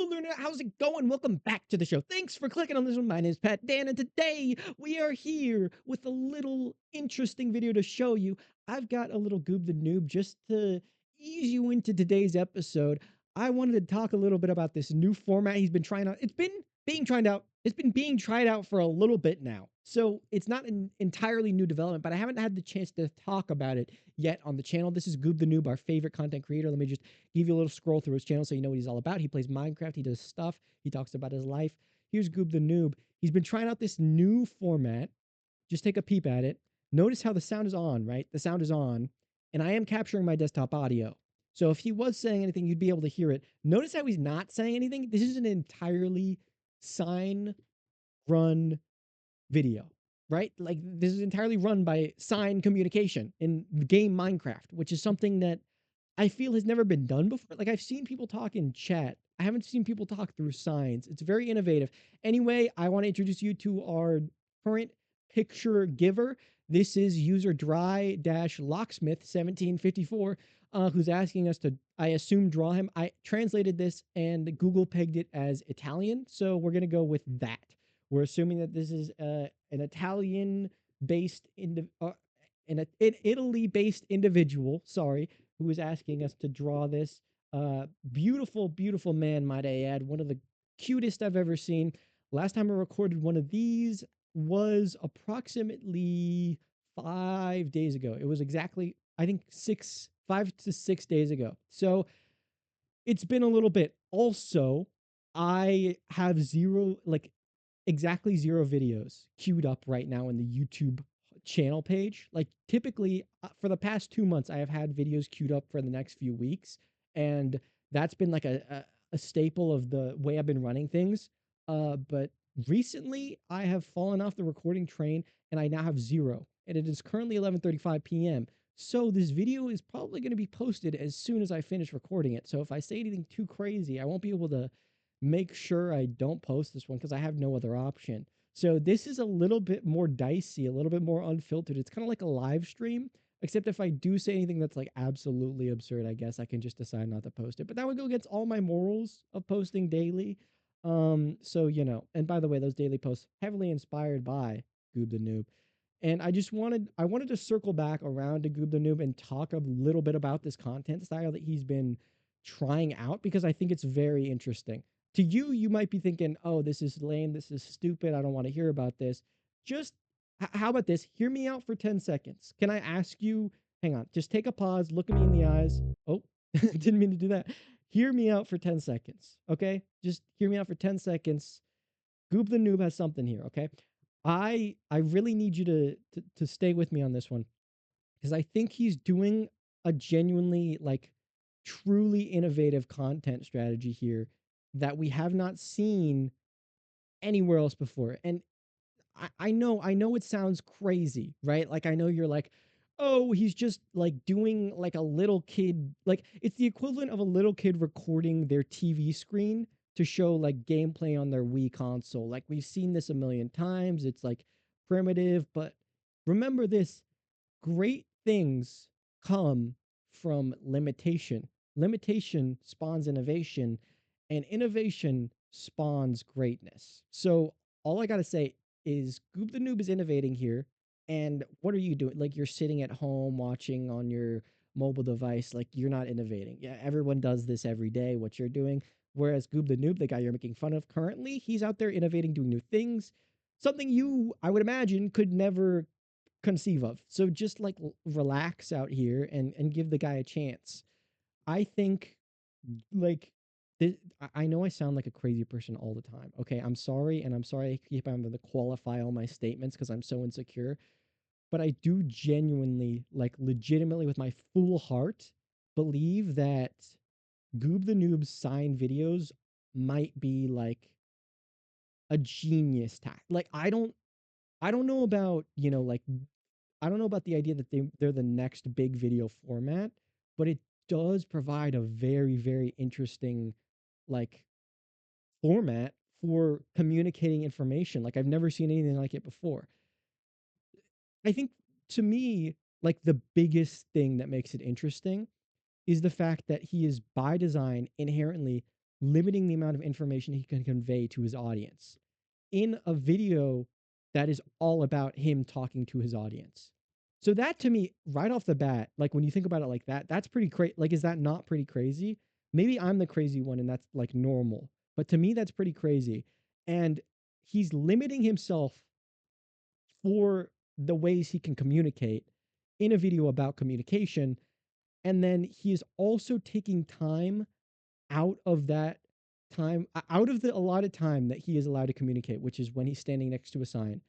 Hello, Learner. How's it going? Welcome back to the show. Thanks for clicking on this one. My name is Pat Dan, and today we are here with a little interesting video to show you. I've got a little Goob the Noob just to ease you into today's episode. I wanted to talk a little bit about this new format he's been trying out. It's been being tried out. It's been being tried out for a little bit now. So it's not an entirely new development, but I haven't had the chance to talk about it yet on the channel. This is Goob the Noob, our favorite content creator. Let me just give you a little scroll through his channel so you know what he's all about. He plays Minecraft, he does stuff, he talks about his life. Here's Goob the Noob. He's been trying out this new format. Just take a peep at it. Notice how the sound is on, right? The sound is on, and I am capturing my desktop audio. So if he was saying anything, you'd be able to hear it. Notice how he's not saying anything. This is an entirely sign run video, right? Like this is entirely run by sign communication in the game Minecraft, which is something that I feel has never been done before. Like I've seen people talk in chat. I haven't seen people talk through signs. It's very innovative. Anyway, I want to introduce you to our current picture giver. This is user dry-locksmith 1754, who's asking us to, I assume, draw him. I translated this and Google pegged it as Italian, so we're gonna go with that. We're assuming that this is an Italian-based, an Italy-based individual. Sorry, who is asking us to draw this. Beautiful, beautiful man, might I add. One of the cutest I've ever seen. Last time I recorded one of these was approximately 5 days ago. It was exactly, I think, 5 to 6 days ago. So it's been a little bit. Also, I have exactly zero videos queued up right now in the YouTube channel page. Like typically for the past 2 months, I have had videos queued up for the next few weeks. And that's been like a staple of the way I've been running things. But recently I have fallen off the recording train and I now have zero. And it is currently 11:35 p.m. So this video is probably going to be posted as soon as I finish recording it. So if I say anything too crazy, I won't be able to make sure I don't post this one because I have no other option. So this is a little bit more dicey, a little bit more unfiltered. It's kind of like a live stream, except if I do say anything that's like absolutely absurd, I guess I can just decide not to post it. But that would go against all my morals of posting daily. So and by the way, those daily posts heavily inspired by Goob the Noob. And I wanted to circle back around to Goob the Noob and talk a little bit about this content style that he's been trying out because I think it's very interesting. To you, you might be thinking, oh, this is lame, this is stupid, I don't want to hear about this. Just how about this? Hear me out for 10 seconds. Can I ask you, hang on, just take a pause, look at me in the eyes. Oh, didn't mean to do that. Hear me out for 10 seconds, okay? Just hear me out for 10 seconds. Goob the Noob has something here, okay? I really need you to stay with me on this one because I think he's doing a genuinely like truly innovative content strategy here that we have not seen anywhere else before. And I know it sounds crazy, right? Like I know you're like, oh, he's just like doing like a little kid, like it's the equivalent of a little kid recording their TV screen to show like gameplay on their Wii console. Like we've seen this a million times. It's like primitive, but remember this, great things come from limitation. Limitation spawns innovation, and innovation spawns greatness. So all I gotta say is Goob the Noob is innovating here. And what are you doing? Like you're sitting at home watching on your mobile device, like you're not innovating. Yeah, everyone does this every day, what you're doing. Whereas Goob the Noob, the guy you're making fun of currently, he's out there innovating, doing new things. Something you, I would imagine, could never conceive of. So just like relax out here and give the guy a chance. I think like I know I sound like a crazy person all the time. Okay, I'm sorry, and I'm sorry I keep having to qualify all my statements because I'm so insecure. But I do genuinely, like legitimately with my full heart, believe that Goob the Noob's sign videos might be like a genius tack. Like I don't know about, like I don't know about the idea that they're the next big video format, but it does provide a very, very interesting like format for communicating information. Like I've never seen anything like it before. I think to me, like the biggest thing that makes it interesting is the fact that he is by design inherently limiting the amount of information he can convey to his audience in a video that is all about him talking to his audience. So that to me, right off the bat, like when you think about it like that, that's pretty crazy. Like, is that not pretty crazy? Maybe I'm the crazy one and that's like normal, but to me, that's pretty crazy. And he's limiting himself for the ways he can communicate in a video about communication. And then he is also taking time out of that out of the allotted time that he is allowed to communicate, which is when he's standing next to a sign.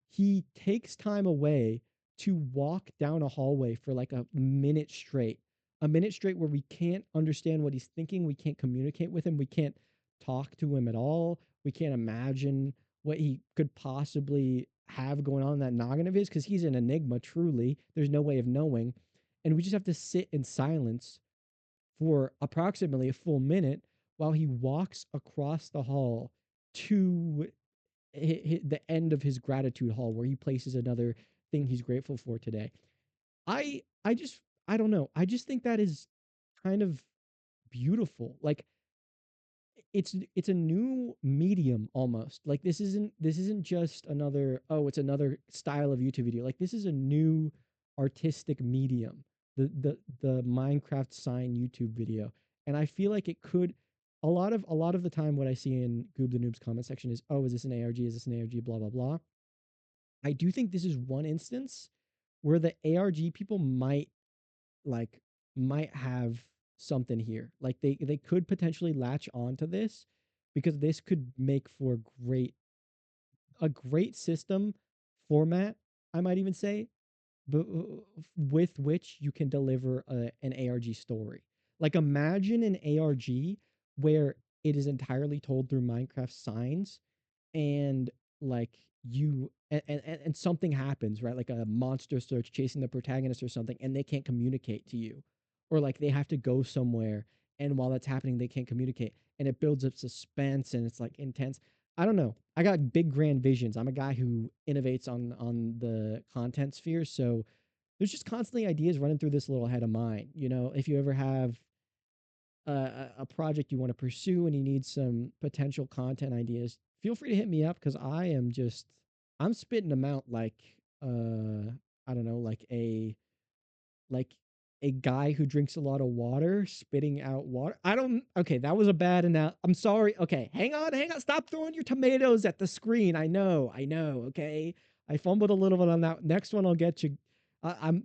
He takes time away to walk down a hallway for like a minute straight where we can't understand what he's thinking. We can't communicate with him. We can't talk to him at all. We can't imagine what he could possibly have going on in that noggin of his because he's an enigma, truly. There's no way of knowing. And we just have to sit in silence for approximately a full minute while he walks across the hall to the end of his gratitude hall where he places another thing he's grateful for today. I just I don't know. I just think that is kind of beautiful. Like it's a new medium almost. Like this isn't just another it's another style of YouTube video. Like this is a new artistic medium. The Minecraft sign YouTube video. And I feel like it could a lot of the time what I see in Goob the Noob's comment section is, oh, is this an ARG? Is this an ARG? Blah blah blah. I do think this is one instance where the ARG people like might have something here. Like they could potentially latch onto this because this could make for a great system format, I might even say, but with which you can deliver an ARG story. Like imagine an ARG where it is entirely told through Minecraft signs and like and something happens, right? Like a monster starts chasing the protagonist or something and they can't communicate to you, or like they have to go somewhere and while that's happening they can't communicate and it builds up suspense and it's like intense. I don't know, I got big grand visions. I'm a guy who innovates on the content sphere, so there's just constantly ideas running through this little head of mine. You know, if you ever have a project you want to pursue and you need some potential content ideas, feel free to hit me up because I'm spitting them out like I don't know, like a guy who drinks a lot of water spitting out water. I don't Okay, that was a bad I'm sorry. Okay, hang on, stop throwing your tomatoes at the screen. I know, okay. I fumbled a little bit on that. Next one I'll get you. I'm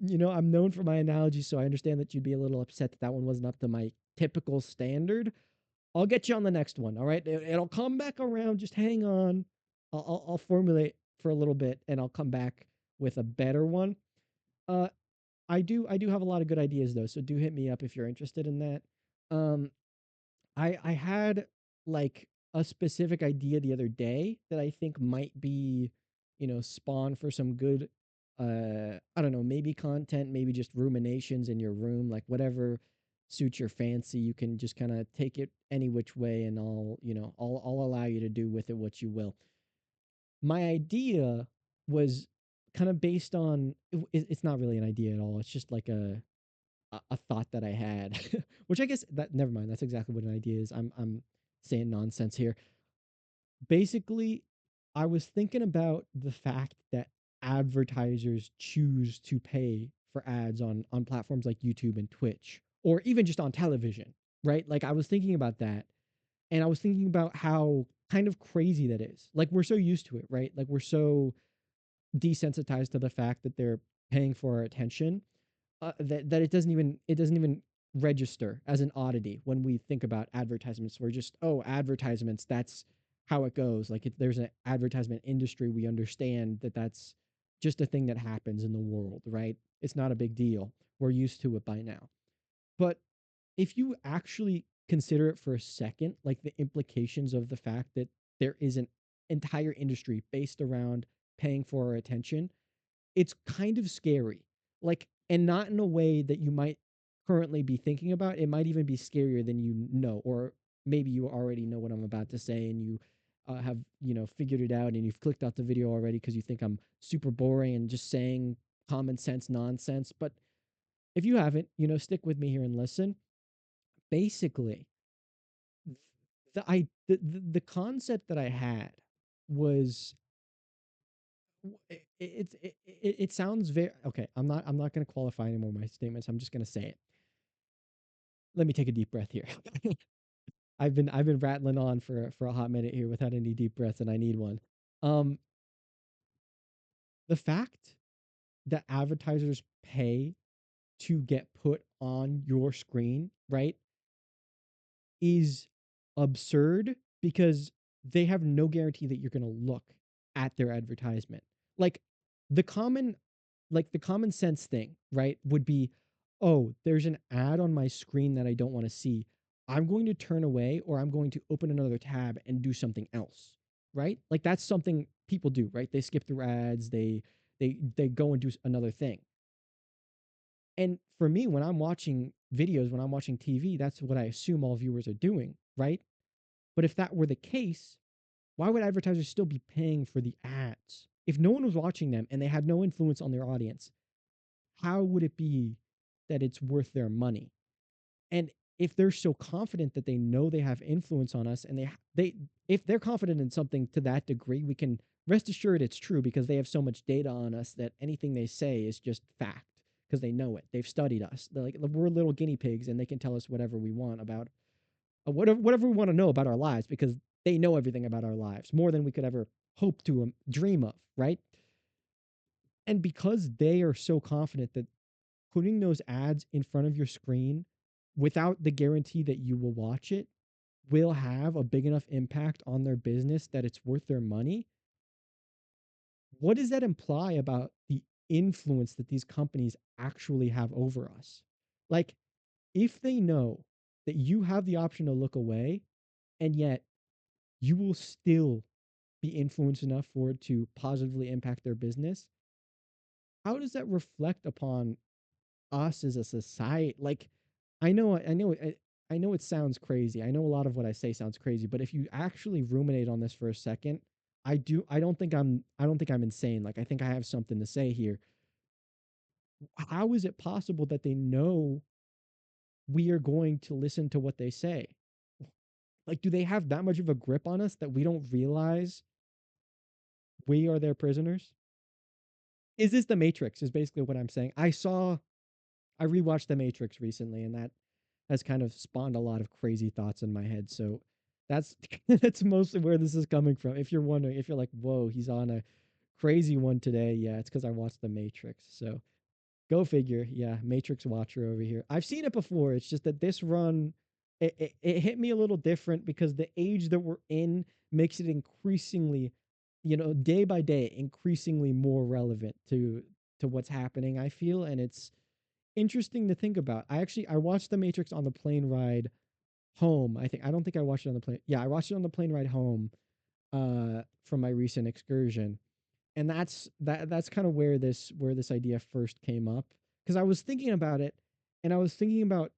known for my analogy, so I understand that you'd be a little upset that that one wasn't up to my typical standard. I'll get you on the next one. All right, it'll come back around. Just hang on. I'll formulate for a little bit, and I'll come back with a better one. Uh, I do have a lot of good ideas though, so do hit me up if you're interested in that. Um, I had like a specific idea the other day that I think might be, spawn for some good I don't know, maybe content, maybe just ruminations in your room, like whatever suits your fancy. You can just kind of take it any which way and I'll allow you to do with it what you will. My idea was kind of based on it's not really an idea at all. It's just like a thought that I had, which I guess that never mind. That's exactly what an idea is. I'm saying nonsense here. Basically, I was thinking about the fact that advertisers choose to pay for ads on platforms like YouTube and Twitch, or even just on television, right? Like I was thinking about that, and I was thinking about how kind of crazy that is. Like we're so used to it, right? Like we're so desensitized to the fact that they're paying for our attention that it doesn't even register as an oddity when we think about advertisements. We're just, oh, advertisements, that's how it goes. Like there's an advertisement industry. We understand that that's just a thing that happens in the world, right? It's not a big deal. We're used to it by now. But if you actually consider it for a second, like the implications of the fact that there is an entire industry based around paying for our attention, it's kind of scary. Like, and not in a way that you might currently be thinking about. It might even be scarier than you know, or maybe you already know what I'm about to say and you have, figured it out and you've clicked out the video already because you think I'm super boring and just saying common sense nonsense. But if you haven't, stick with me here and listen. Basically, the concept that I had was it sounds very okay. I'm not going to qualify anymore my statements. I'm just going to say it. Let me take a deep breath here. I've been rattling on for a hot minute here without any deep breaths, and I need one. Um, the fact that advertisers pay to get put on your screen, right, is absurd because they have no guarantee that you're going to look at their advertisement. Like the common the common sense thing, right, would be, "Oh, there's an ad on my screen that I don't want to see. I'm going to turn away or I'm going to open another tab and do something else." Right? Like that's something people do, right? They skip through ads, they go and do another thing. And for me, when I'm watching videos, when I'm watching TV, that's what I assume all viewers are doing, right? But if that were the case, why would advertisers still be paying for the ads? If no one was watching them and they had no influence on their audience, how would it be that it's worth their money? And if they're so confident that they know they have influence on us and they if they're confident in something to that degree, we can rest assured it's true because they have so much data on us that anything they say is just fact because they know it. They've studied us. They're like we're little guinea pigs and they can tell us whatever we want about whatever we want to know about our lives because they know everything about our lives more than we could ever hope to dream of, right? And because they are so confident that putting those ads in front of your screen without the guarantee that you will watch it will have a big enough impact on their business that it's worth their money, what does that imply about the influence that these companies actually have over us? Like, if they know that you have the option to look away and yet you will still be influenced enough for it to positively impact their business, how does that reflect upon us as a society? Like, I know it sounds crazy. I know a lot of what I say sounds crazy, but if you actually ruminate on this for a second, I don't think I'm insane. Like, I think I have something to say here. How is it possible that they know we are going to listen to what they say? Like, do they have that much of a grip on us that we don't realize we are their prisoners? Is this the Matrix? Is basically what I'm saying. I rewatched The Matrix recently, and that has kind of spawned a lot of crazy thoughts in my head. So that's that's mostly where this is coming from. If you're wondering, if you're like, "Whoa, he's on a crazy one today," yeah, it's because I watched The Matrix. So go figure. Yeah, Matrix watcher over here. I've seen it before. It's just that this run, it hit me a little different because the age that we're in makes it increasingly, day by day, increasingly more relevant to what's happening. I feel, and it's interesting to think about. I watched The Matrix on the plane ride home. I don't think I watched it on the plane. Yeah, I watched it on the plane ride home from my recent excursion. And that's kind of where this idea first came up because I was thinking about it and I was thinking about,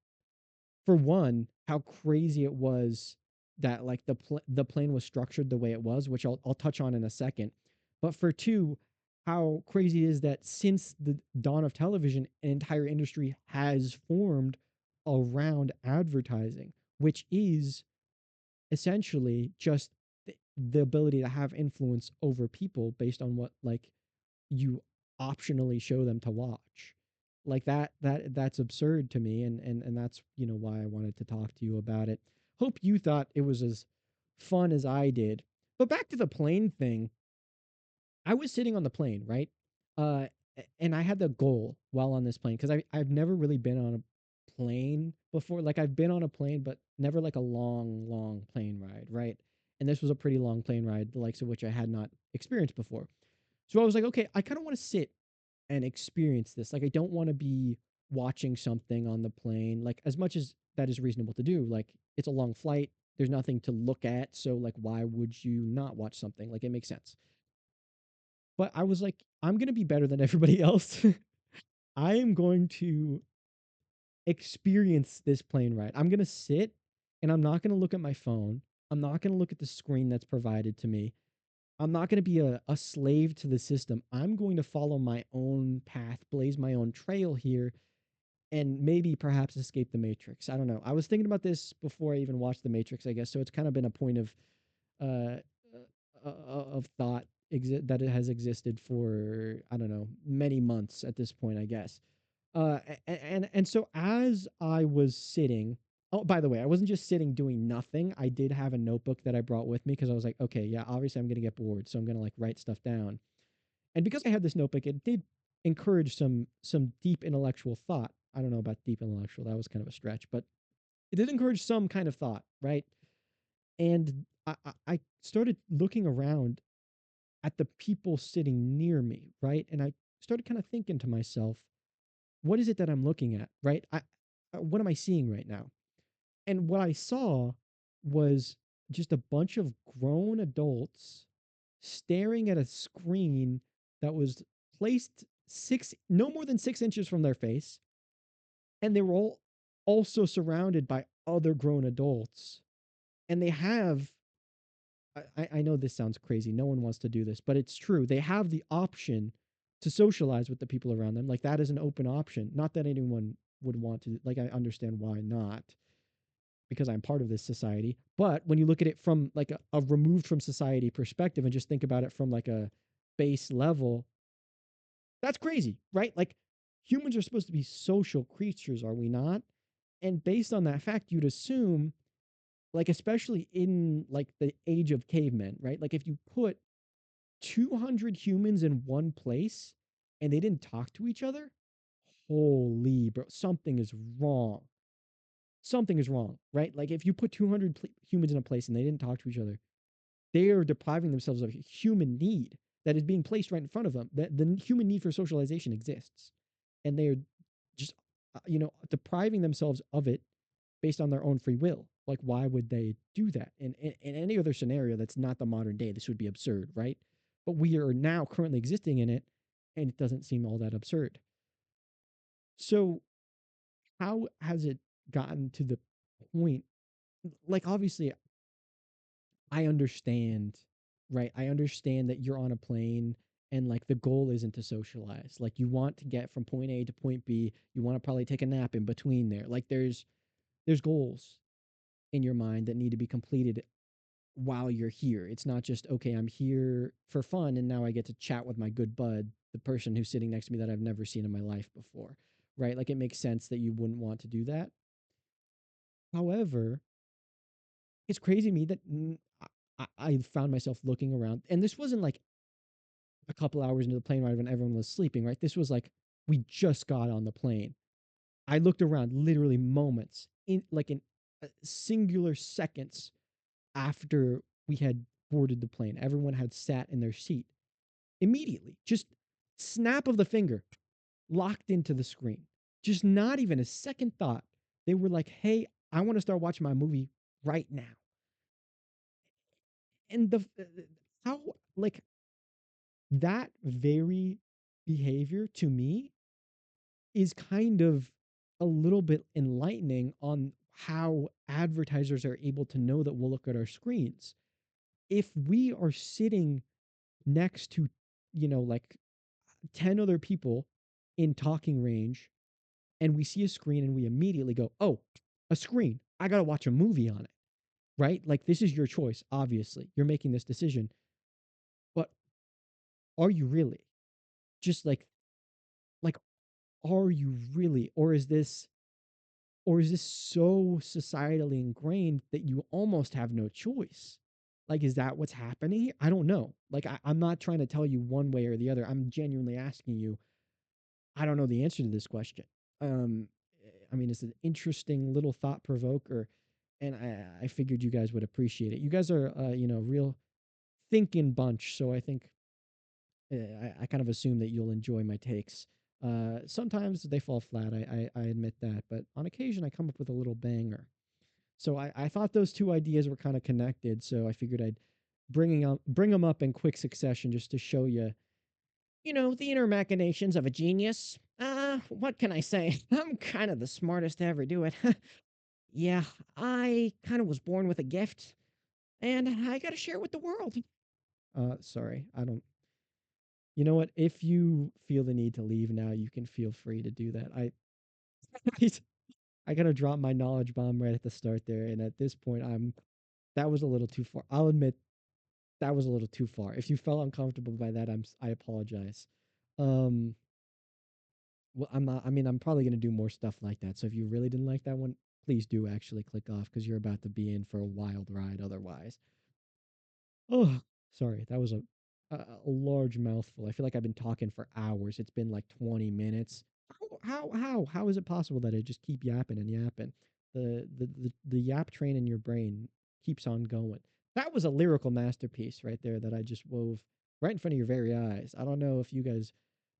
for one, how crazy it was that like the plane was structured the way it was, which I'll touch on in a second. But for two, how crazy it is that since the dawn of television, an entire industry has formed around advertising, which is essentially just the ability to have influence over people based on what like you optionally show them to watch. Like that's absurd to me, and that's why I wanted to talk to you about it. Hope you thought it was as fun as I did. But back to the plane thing, I was sitting on the plane, right? Uh, and I had the goal while on this plane because I've never really been on a plane before. Like I've been on a plane, but never like a long plane ride, right? And this was a pretty long plane ride, the likes of which I had not experienced before. So I was like, okay, I kind of want to sit and experience this. Like I don't want to be watching something on the plane, like as much as that is reasonable to do. Like it's a long flight, there's nothing to look at, so like why would you not watch something? Like it makes sense. But I was like, I'm going to be better than everybody else. I am going to experience this plane ride. I'm going to sit and I'm not going to look at my phone. I'm not going to look at the screen that's provided to me. I'm not going to be a slave to the system. I'm going to follow my own path, blaze my own trail here, and maybe perhaps escape the Matrix. I don't know. I was thinking about this before I even watched the Matrix, I guess. So it's kind of been a point uh, of thought that it has existed for, I don't know, many months at this point, I guess. And so as I was sitting, oh, by the way, I wasn't just sitting doing nothing. I did have a notebook that I brought with me because I was like, okay, yeah, obviously I'm gonna get bored, so I'm gonna like write stuff down. And because I had this notebook, it did encourage some deep intellectual thought. I don't know about deep intellectual, that was kind of a stretch, but it did encourage some kind of thought, right? And I started looking around at the people sitting near me, right? And I started kind of thinking to myself, what is it that I'm looking at, right? What am I seeing right now? And what I saw was just a bunch of grown adults staring at a screen that was placed no more than 6 inches from their face. And they were all also surrounded by other grown adults. And they have, I know this sounds crazy. No one wants to do this, but it's true. They have the option to socialize with the people around them. Like that is an open option. Not that anyone would want to, like, I understand why not, because I'm part of this society. But when you look at it from like a removed from society perspective and just think about it from like a base level, that's crazy, right? Like humans are supposed to be social creatures, are we not? And based on that fact, you'd assume, like, especially in like the age of cavemen, right? Like if you put 200 humans in one place and they didn't talk to each other, holy bro, something is wrong. Something is wrong, right? Like if you put 200 humans in a place and they didn't talk to each other, they are depriving themselves of a human need that is being placed right in front of them. That the human need for socialization exists, and they are just depriving themselves of it based on their own free will. Like, why would they do that? In any other scenario that's not the modern day, this would be absurd, right? But we are now currently existing in it, and it doesn't seem all that absurd. So, how has it gotten to the point? Like, obviously, I understand, right? I understand that you're on a plane and like the goal isn't to socialize. Like you want to get from point A to point B. You want to probably take a nap in between there. Like there's goals in your mind that need to be completed while you're here. It's not just okay, I'm here for fun and now I get to chat with my good bud, the person who's sitting next to me that I've never seen in my life before. Right? Like it makes sense that you wouldn't want to do that. However, it's crazy to me that I found myself looking around, and this wasn't like a couple hours into the plane ride when everyone was sleeping, right? This was like we just got on the plane. I looked around literally moments in singular seconds after we had boarded the plane. Everyone had sat in their seat immediately. Just snap of the finger, locked into the screen. Just not even a second thought. They were like, "Hey, I want to start watching my movie right now." And how like that very behavior to me is kind of a little bit enlightening on how advertisers are able to know that we'll look at our screens. If we are sitting next to, like 10 other people in talking range and we see a screen and we immediately go, oh, a screen. I got to watch a movie on it, right? Like this is your choice, obviously. You're making this decision. But are you really? Just like are you really, or is this so societally ingrained that you almost have no choice? Like, is that what's happening? I don't know. Like, I'm not trying to tell you one way or the other. I'm genuinely asking you. I don't know the answer to this question. Um, I mean, it's an interesting little thought provoker, and I figured you guys would appreciate it. You guys are, real thinking bunch, so I think I kind of assume that you'll enjoy my takes. Sometimes they fall flat. I admit that, but on occasion I come up with a little banger. So I thought those two ideas were kind of connected. So I figured I'd bring them up in quick succession just to show you, the inner machinations of a genius. What can I say? I'm kind of the smartest to ever do it. Yeah, I kind of was born with a gift, and I got to share it with the world. Sorry, I don't. You know what? If you feel the need to leave now, you can feel free to do that. I gotta drop my knowledge bomb right at the start there, and at this point, that was a little too far. I'll admit that was a little too far. If you felt uncomfortable by that, I apologize. Um, well, I'm not. I mean, I'm probably gonna do more stuff like that. So if you really didn't like that one, please do actually click off because you're about to be in for a wild ride. Otherwise, oh, sorry, that was a large mouthful. I feel like I've been talking for hours. It's been like 20 minutes. How is it possible that I just keep yapping and yapping? The yap train in your brain keeps on going. That was a lyrical masterpiece right there that I just wove right in front of your very eyes. I don't know if you guys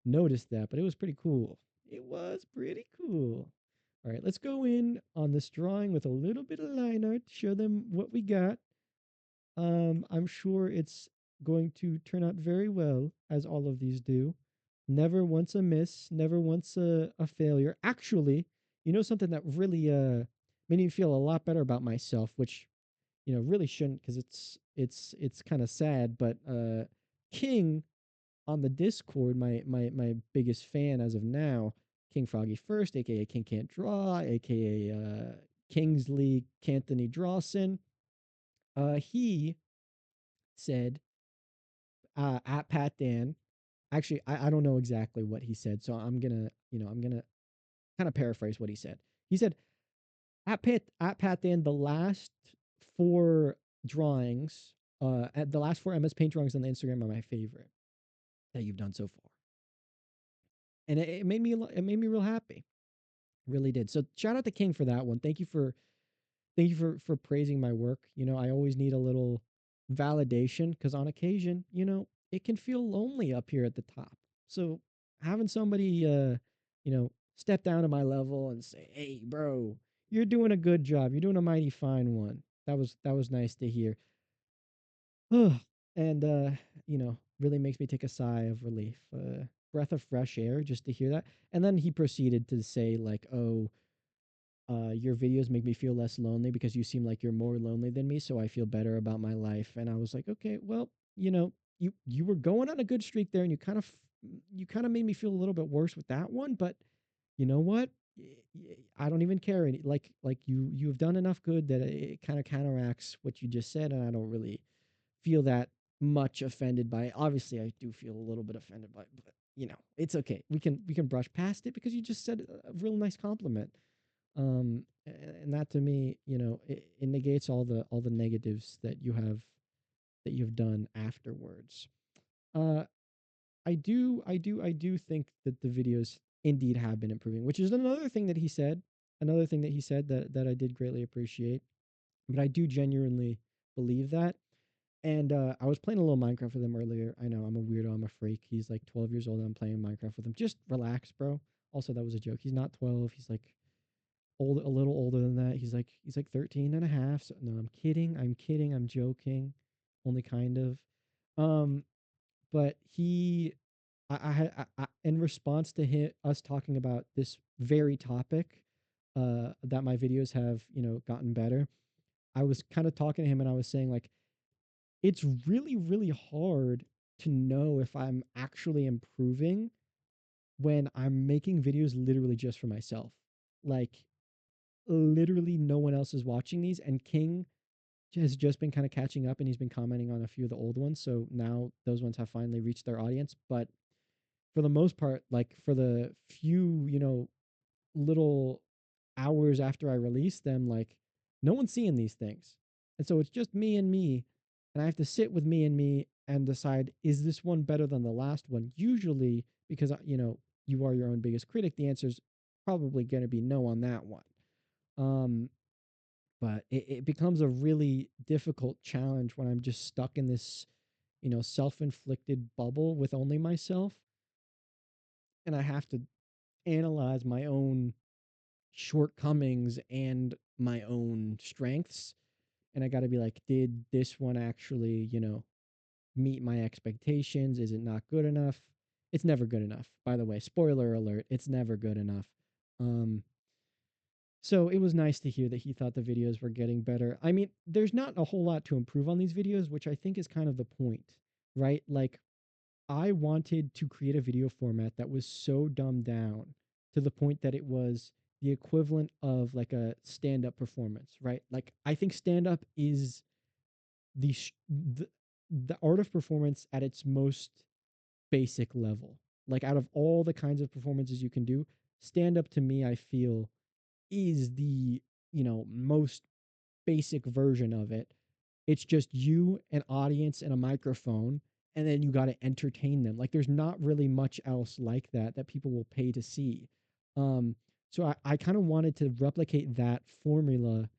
noticed that, but it was pretty cool. It was pretty cool. All right, let's go in on this drawing with a little bit of line art to show them what we got. I'm sure it's going to turn out very well, as all of these do. Never once a miss, never once a failure. Actually, you know something that really made me feel a lot better about myself, which really shouldn't, because it's kind of sad. But King on the Discord, my biggest fan as of now, King Froggy First, aka King Can't Draw, aka Kingsley Canthony Drawson. He said at Pat Dan. Actually, I don't know exactly what he said, so I'm gonna kind of paraphrase what he said. He said at Pat Dan, the last four drawings, at the last four MS Paint drawings on the Instagram are my favorite that you've done so far, and it made me real happy, really did. So shout out to King for that one. Thank you for praising my work. I always need a little validation because on occasion, it can feel lonely up here at the top. So having somebody step down to my level and say, "Hey, bro, you're doing a good job. You're doing a mighty fine one." That was nice to hear. And really makes me take a sigh of relief. Breath of fresh air just to hear that. And then he proceeded to say like, "Oh, your videos make me feel less lonely because you seem like you're more lonely than me, so I feel better about my life." And I was like, okay, well, you were going on a good streak there, and you kind of made me feel a little bit worse with that one, but you know what? I don't even care. Like you've done enough good that it kind of counteracts what you just said, and I don't really feel that much offended by it. Obviously, I do feel a little bit offended by it, but it's okay. We can brush past it because you just said a real nice compliment. And that to me, it negates all the negatives that you've done afterwards. uh I do think that the videos indeed have been improving, which is another thing that he said that I did greatly appreciate. But I do genuinely believe that. And I was playing a little Minecraft with him earlier. I know I'm a weirdo, I'm a freak. He's like 12 years old and I'm playing Minecraft with him. Just relax, bro. Also, that was a joke. He's not 12. He's like a little older than that. He's like 13 and a half. So no, I'm kidding, I'm joking. Only kind of. Um, but in response to us talking about this very topic, that my videos have, gotten better. I was kind of talking to him and I was saying like, it's really, really hard to know if I'm actually improving when I'm making videos literally just for myself. Like, literally no one else is watching these, and King has just been kind of catching up and he's been commenting on a few of the old ones, so now those ones have finally reached their audience. But for the most part, like for the few little hours after I release them, like no one's seeing these things, and so it's just me and me, and I have to sit with me and me and decide, is this one better than the last one? Usually, because you are your own biggest critic, the answer is probably going to be no on that one. um but it becomes a really difficult challenge when I'm just stuck in this, self-inflicted bubble with only myself, and I have to analyze my own shortcomings and my own strengths. And I got to be like, did this one actually, meet my expectations? Is it not good enough? It's never good enough. By the way, spoiler alert, it's never good enough. Um, So it was nice to hear that he thought the videos were getting better. I mean, there's not a whole lot to improve on these videos, which I think is kind of the point, right? Like, I wanted to create a video format that was so dumbed down to the point that it was the equivalent of like a stand-up performance, right? Like I think stand-up is the sh- the art of performance at its most basic level. Like out of all the kinds of performances you can do, stand-up to me I feel is the, most basic version of it. It's just you, an audience, and a microphone, and then you got to entertain them. Like there's not really much else like that that people will pay to see. Um, so I kind of wanted to replicate that formula,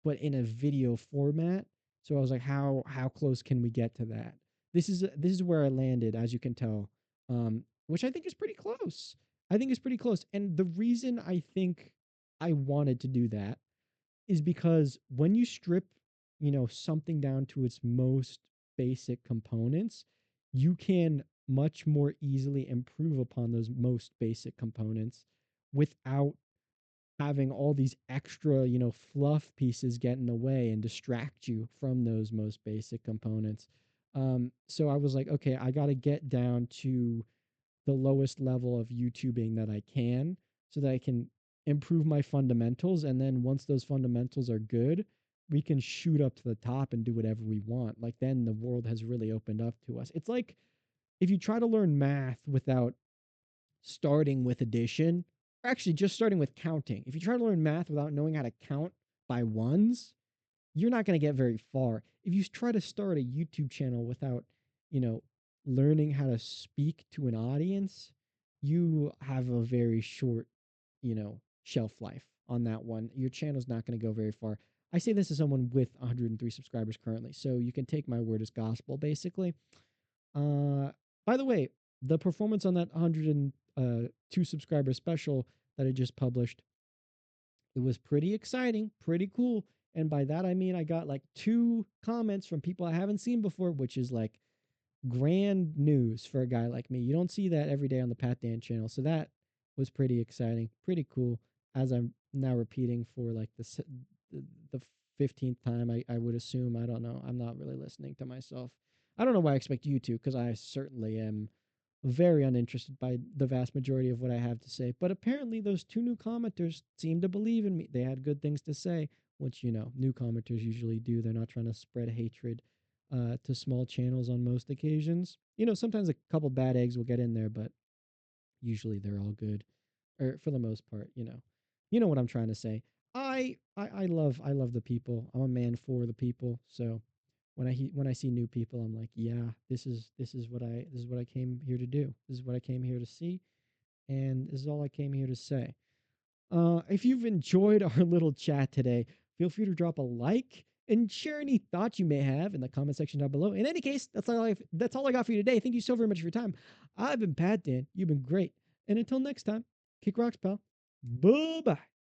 but in a video format. So I was like, how close can we get to that? This is where I landed, as you can tell, which I think is pretty close. I think it's pretty close, and the reason I think I wanted to do that is because when you strip, something down to its most basic components, you can much more easily improve upon those most basic components without having all these extra, fluff pieces get in the way and distract you from those most basic components. So I was like, okay, I got to get down to the lowest level of YouTubing that I can so that I can improve my fundamentals. And then once those fundamentals are good, we can shoot up to the top and do whatever we want. Like then the world has really opened up to us. It's like if you try to learn math without starting with addition, or actually just starting with counting, if you try to learn math without knowing how to count by ones, you're not going to get very far. If you try to start a YouTube channel without, you know, learning how to speak to an audience, you have a very short, shelf life on that one. Your channel's not going to go very far. I say this as someone with 103 subscribers currently, so you can take my word as gospel, basically. Uh, by the way, the performance on that 102 subscriber special that I just published, it was pretty exciting, pretty cool. And by that I mean I got like 2 comments from people I haven't seen before, which is like grand news for a guy like me. You don't see that every day on the Pat Dan channel. So that was pretty exciting, pretty cool. As I'm now repeating for like the 15th time, I would assume. I don't know. I'm not really listening to myself. I don't know why I expect you to, because I certainly am very uninterested by the vast majority of what I have to say. But apparently, those 2 new commenters seem to believe in me. They had good things to say, which, new commenters usually do. They're not trying to spread hatred to small channels on most occasions. Sometimes a couple bad eggs will get in there, but usually they're all good, or for the most part. You know what I'm trying to say. I love the people. I'm a man for the people. So when I see new people, I'm like, yeah, this is what I came here to do. This is what I came here to see, and this is all I came here to say. If you've enjoyed our little chat today, feel free to drop a like and share any thoughts you may have in the comment section down below. In any case, that's all I got for you today. Thank you so very much for your time. I've been Pat Dan. You've been great. And until next time, kick rocks, pal. Bye bye.